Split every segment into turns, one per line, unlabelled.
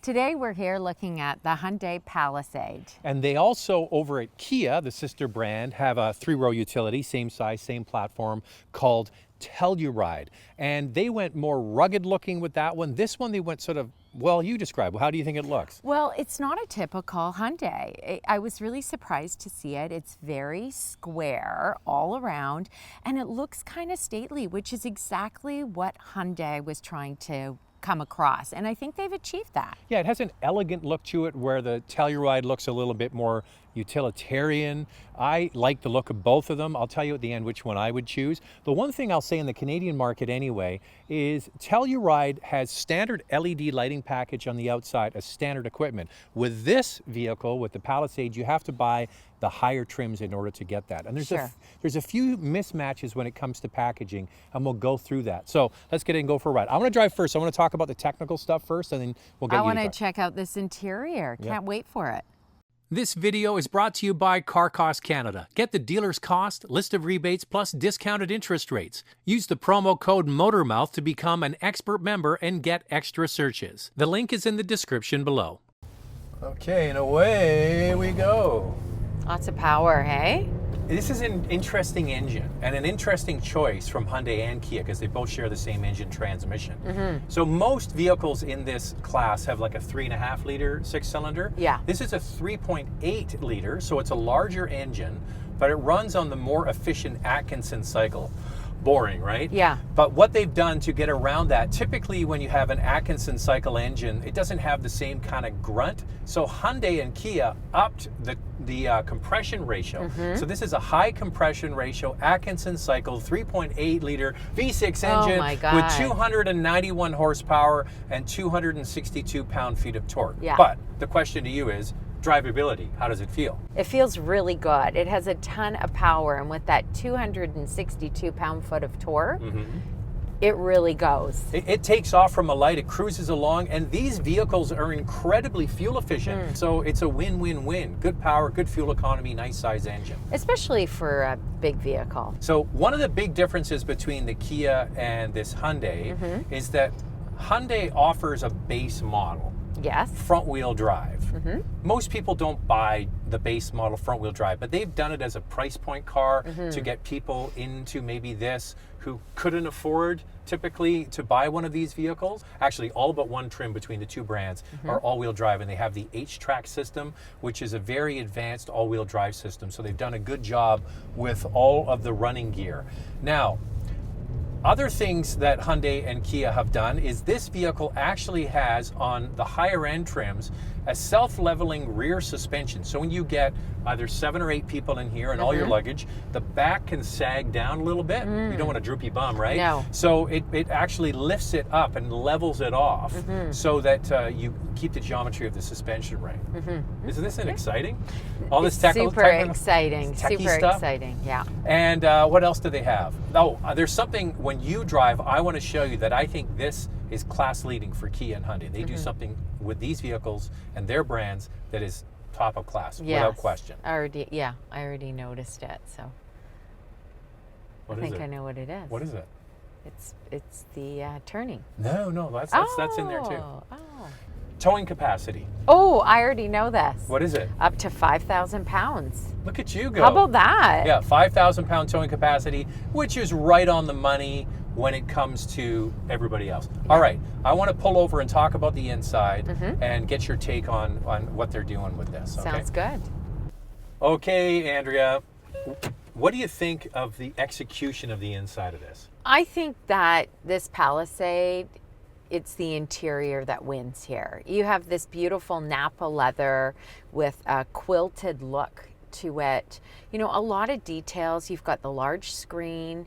Today we're here looking at the Hyundai Palisade.
And they also, over at Kia, the sister brand, have a 3-row utility, same size, same platform, called Telluride. And they went more rugged looking with that one. This one they went sort of, well, you describe. How do you think it looks?
Well, it's not a typical Hyundai. I was really surprised to see it. It's very square all around, and it looks kind of stately, which is exactly what Hyundai was trying to come across, and I think they've achieved that.
Yeah, it has an elegant look to it where the Telluride looks a little bit more utilitarian. I like the look of both of them. I'll tell you at the end which one I would choose. The one thing I'll say in the Canadian market anyway is Telluride has standard LED lighting package on the outside as standard equipment. With this vehicle, with the Palisade, you have to buy the higher trims in order to get that. And there's a few mismatches when it comes to packaging, and we'll go through that. So let's get in and go for a ride. I want to drive first. I want to talk about the technical stuff first, and then we'll get
I want to check out this interior. Can't wait for it.
This video is brought to you by Canada. Get the dealer's cost, list of rebates, plus discounted interest rates. Use the promo code Motormouth to become an expert member and get extra searches. The link is in the description below. Okay, and away we go.
Lots of power, hey?
This is an interesting engine and an interesting choice from Hyundai and Kia because they both share the same engine transmission. So most vehicles in this class have like a 3.5 liter 6-cylinder.
Yeah.
This is a 3.8 liter, so it's a larger engine, but it runs on the more efficient Atkinson cycle. Boring, right?
Yeah.
But what they've done to get around that, typically when you have an Atkinson cycle engine, it doesn't have the same kind of grunt. So Hyundai and Kia upped the compression ratio. So this is a high compression ratio Atkinson cycle 3.8 liter V6 engine with 291 horsepower and 262 pound-feet of torque.
Yeah.
But the question to you is, drivability, how does it feel?
It feels really good. It has a ton of power, and with that 262 pound-foot of torque, it really goes.
It takes off from a light, it cruises along, and these vehicles are incredibly fuel efficient. So it's a win-win-win. Good power, good fuel economy, nice size engine.
Especially for a big vehicle.
So one of the big differences between the Kia and this Hyundai is that Hyundai offers a base model.
Yes.
Front-wheel drive. Most people don't buy the base model front-wheel drive, but they've done it as a price point car to get people into maybe this who couldn't afford typically to buy one of these vehicles. Actually, all but one trim between the two brands are all-wheel drive, and they have the H-Track system, which is a very advanced all-wheel drive system. So they've done a good job with all of the running gear. Now, other things that Hyundai and Kia have done is this vehicle actually has, on the higher end trims, a self-leveling rear suspension. So when you get either 7 or 8 people in here and all your luggage, the back can sag down a little bit. You don't want a droopy bum, right?
No.
So it actually lifts it up and levels it off so that you keep the geometry of the suspension right. Isn't this exciting? All this
Super exciting, yeah.
And what else do they have? Oh, there's something when you drive, I want to show you that I think this is class leading for Kia and Hyundai. They do something with these vehicles and their brands that is top of class, without question.
I already noticed it, so I think I know what it is.
What is it?
It's the turning.
No, that's in there too. Towing capacity.
Oh, I already know this.
What is it?
Up to 5,000 pounds.
Look at you go.
How about that?
Yeah, 5,000 pound towing capacity, which is right on the money when it comes to everybody else. All right, I want to pull over and talk about the inside and get your take on what they're doing with this. Okay?
Sounds good.
Okay, Andrea, what do you think of the execution of the inside of this?
I think that this Palisade, it's the interior that wins here. You have this beautiful Napa leather with a quilted look to it. You know, a lot of details. You've got the large screen.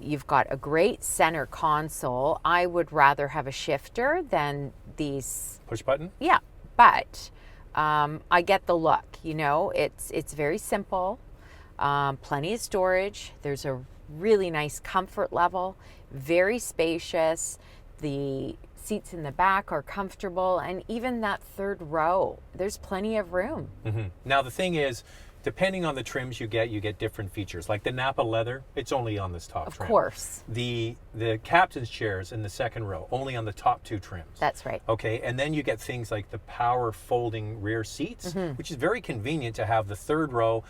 You've got a great center console. I would rather have a shifter than these.
Push button?
Yeah, but I get the look. You know, it's very simple. Plenty of storage. There's a really nice comfort level. Very spacious. The seats in the back are comfortable, and even that third row, there's plenty of room.
Now the thing is, depending on the trims you get different features. Like the Napa leather, it's only on this top trim.
Of course.
The the captain's chairs in the second row, only on the top 2 trims.
That's right.
Okay, and then you get things like the power folding rear seats, which is very convenient to have the third row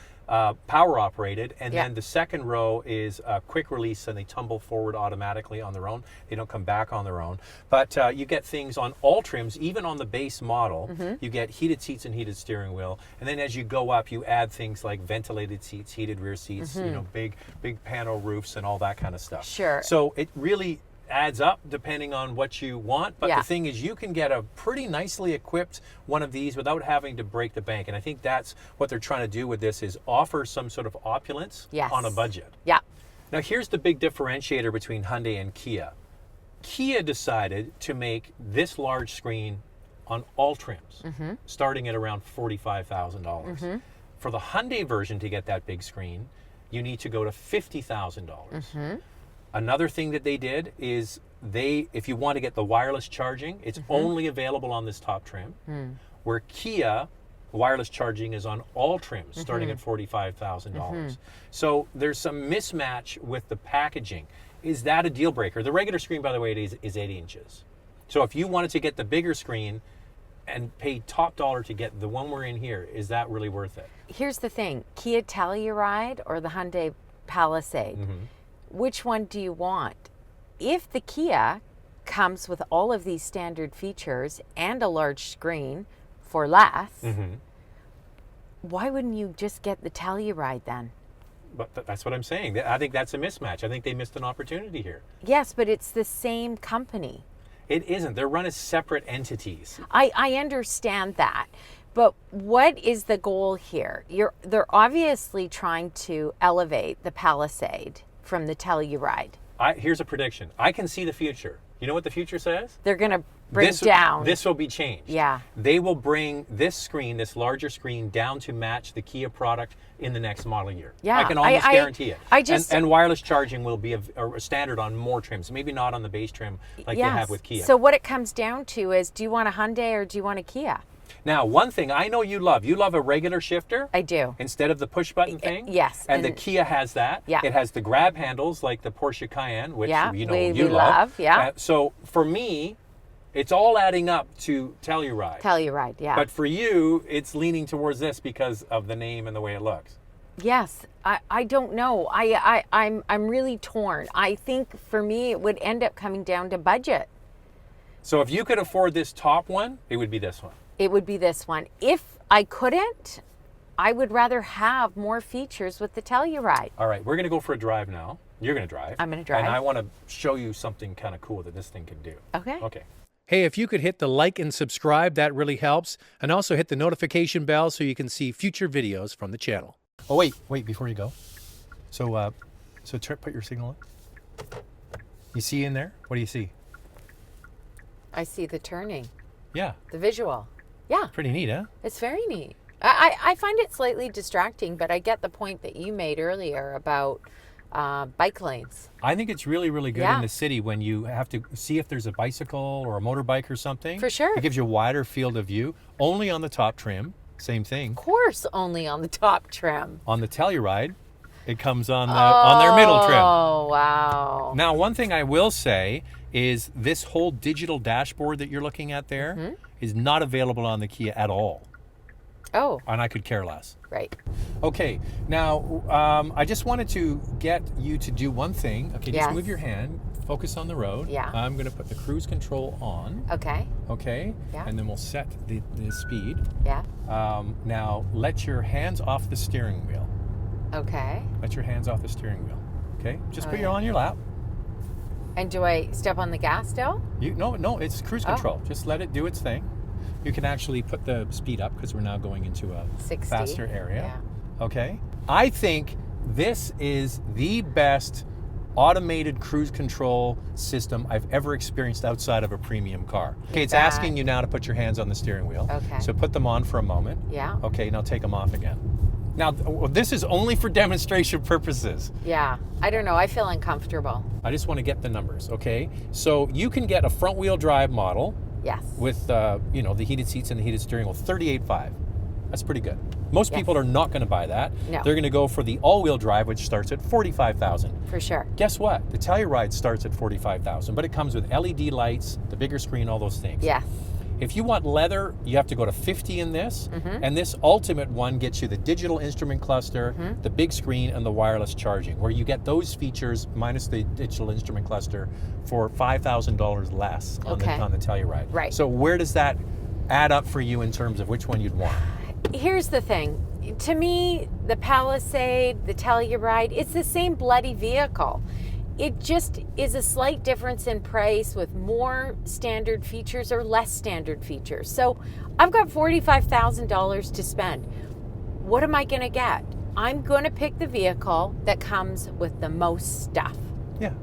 power operated, and then the second row is quick release, and they tumble forward automatically on their own. They don't come back on their own. But you get things on all trims, even on the base model. You get heated seats and heated steering wheel, and then as you go up, you add things like ventilated seats, heated rear seats, you know, big panel roofs and all that kind of stuff.
Sure.
So it really adds up depending on what you want, but the thing is, you can get a pretty nicely equipped one of these without having to break the bank, and I think that's what they're trying to do with this, is offer some sort of opulence on a budget.
Yeah.
Now here's the big differentiator between Hyundai and Kia. Kia decided to make this large screen on all trims, starting at around $45,000. For the Hyundai version, to get that big screen, you need to go to $50,000. Another thing that they did is if you want to get the wireless charging, it's only available on this top trim, where Kia wireless charging is on all trims, starting at $45,000. So there's some mismatch with the packaging. Is that a deal breaker? The regular screen, by the way, is 8 inches. So if you wanted to get the bigger screen and pay top dollar to get the one we're in here, is that really worth it?
Here's the thing, Kia Telluride or the Hyundai Palisade, which one do you want? If the Kia comes with all of these standard features and a large screen for less, why wouldn't you just get the Telluride then?
But that's what I'm saying. I think that's a mismatch. I think they missed an opportunity here.
Yes, but it's the same company.
It isn't. They're run as separate entities.
I understand that. But what is the goal here? They're obviously trying to elevate the Palisade from the Telluride.
Here's a prediction. I can see the future. You know what the future says?
They're going to bring down.
This will be changed.
Yeah.
They will bring this screen, this larger screen, down to match the Kia product in the next model year.
Yeah.
I can almost guarantee it.
And
wireless charging will be a standard on more trims, maybe not on the base trim like they have with Kia.
So what it comes down to is, do you want a Hyundai or do you want a Kia?
Now, one thing I know you love a regular shifter.
I do.
Instead of the push button thing.
Yes.
And the Kia has that.
Yeah.
It has the grab handles like the Porsche Cayenne, which you
love. Yeah.
So for me, it's all adding up to Telluride.
Telluride, yeah.
But for you, it's leaning towards this because of the name and the way it looks.
Yes, I don't know. I'm really torn. I think for me, it would end up coming down to budget.
So if you could afford this top one, it would be this one.
It would be this one. If I couldn't, I would rather have more features with the Telluride.
All right, we're going to go for a drive now. You're going to drive.
I'm going to drive.
And I want to show you something kind of cool that this thing can do.
Okay.
Okay. Hey, if you could hit the like and subscribe, that really helps. And also hit the notification bell so you can see future videos from the channel. Oh, wait, before you go. So put your signal up. You see in there? What do you see?
I see the turning.
Yeah.
The visual. Yeah.
Pretty neat, huh?
It's very neat. I find it slightly distracting, but I get the point that you made earlier about bike lanes.
I think it's really, really good in the city when you have to see if there's a bicycle or a motorbike or something.
For sure.
It gives you a wider field of view. Only on the top trim. Same thing.
Of course, only on the top trim.
On the Telluride, it comes on their middle trim.
Oh, wow.
Now, one thing I will say is this whole digital dashboard that you're looking at there is not available on the Kia at all.
Oh.
And I could care less.
Right.
Okay, now I just wanted to get you to do one thing. Okay, just move your hand, focus on the road.
Yeah.
I'm going to put the cruise control on.
Okay.
Okay.
Yeah.
And then we'll set the speed.
Yeah.
Now let your hands off the steering wheel.
Okay.
Let your hands off the steering wheel. Okay. Just put you on your lap.
And do I step on the gas still?
No, it's cruise control. Just let it do its thing. You can actually put the speed up because we're now going into a
60.
faster area.
Yeah.
Okay. I think this is the best automated cruise control system I've ever experienced outside of a premium car. Okay, it's asking you now to put your hands on the steering wheel.
Okay.
So put them on for a moment.
Yeah.
Okay, now take them off again. Now, this is only for demonstration purposes.
Yeah. I don't know. I feel uncomfortable.
I just want to get the numbers, okay? So you can get a front-wheel drive model.
Yes.
With, the heated seats and the heated steering wheel, $38,500. That's pretty good. Most
Yes.
people are not going to buy that.
No.
They're going to go for the all-wheel drive, which starts at $45,000.
For sure.
Guess what? The Telluride starts at $45,000, but it comes with LED lights, the bigger screen, all those things.
Yeah.
If you want leather, you have to go to $50,000 in this, and this ultimate one gets you the digital instrument cluster, the big screen, and the wireless charging, where you get those features minus the digital instrument cluster for $5,000 less on the Telluride.
Right.
So where does that add up for you in terms of which one you'd want?
Here's the thing. To me, the Palisade, the Telluride, it's the same bloody vehicle. It just is a slight difference in price with more standard features or less standard features. So I've got $45,000 to spend. What am I going to get? I'm going to pick the vehicle that comes with the most stuff.
Yeah.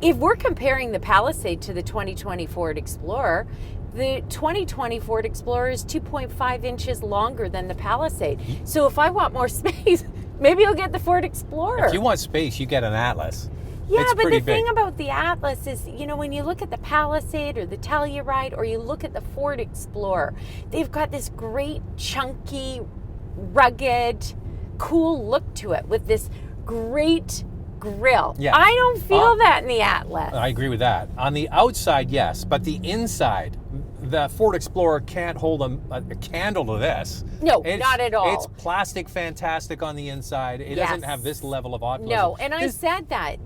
If we're comparing the Palisade to the 2020 Ford Explorer, the 2020 Ford Explorer is 2.5 inches longer than the Palisade. So if I want more space, maybe I'll get the Ford Explorer.
If you want space, you get an Atlas.
Yeah,
It's
but
pretty
the thing
big.
about the Atlas is, you know, when you look at the Palisade or the Telluride or you look at the Ford Explorer, they've got this great, chunky, rugged, cool look to it with this great grill.
Yeah.
I don't feel that in the Atlas.
I agree with that. On the outside, yes, but the inside, the Ford Explorer can't hold a candle to this.
No, not at all.
It's plastic fantastic on the inside. It doesn't have this level of optimism.
No, and I said that.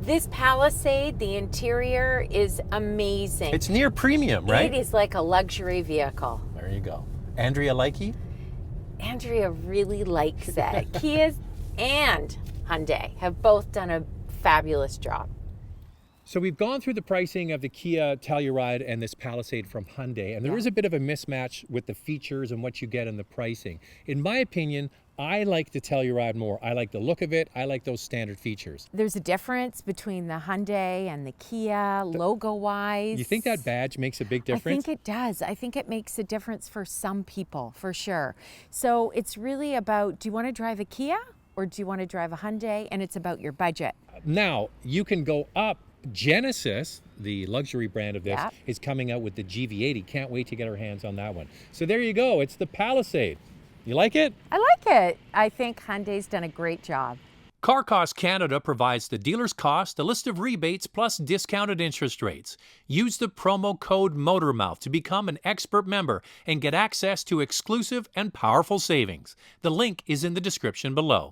This Palisade, the interior is amazing.
It's near premium, right?
It is like a luxury vehicle.
There you go. Andrea likey?
Andrea really likes it. Kia and Hyundai have both done a fabulous job.
So we've gone through the pricing of the Kia Telluride and this Palisade from Hyundai, and there is a bit of a mismatch with the features and what you get in the pricing. In my opinion, I like the Telluride more. I like the look of it. I like those standard features.
There's a difference between the Hyundai and the Kia, logo-wise.
You think that badge makes a big difference?
I think it does. I think it makes a difference for some people, for sure. So it's really about, do you want to drive a Kia or do you want to drive a Hyundai? And it's about your budget.
Now, you can go up. Genesis, the luxury brand of this, is coming out with the GV80. Can't wait to get our hands on that one. So there you go. It's the Palisade. You like it?
I like it. I think Hyundai's done a great job.
Car Cost Canada provides the dealer's cost, a list of rebates, plus discounted interest rates. Use the promo code Motormouth to become an expert member and get access to exclusive and powerful savings. The link is in the description below.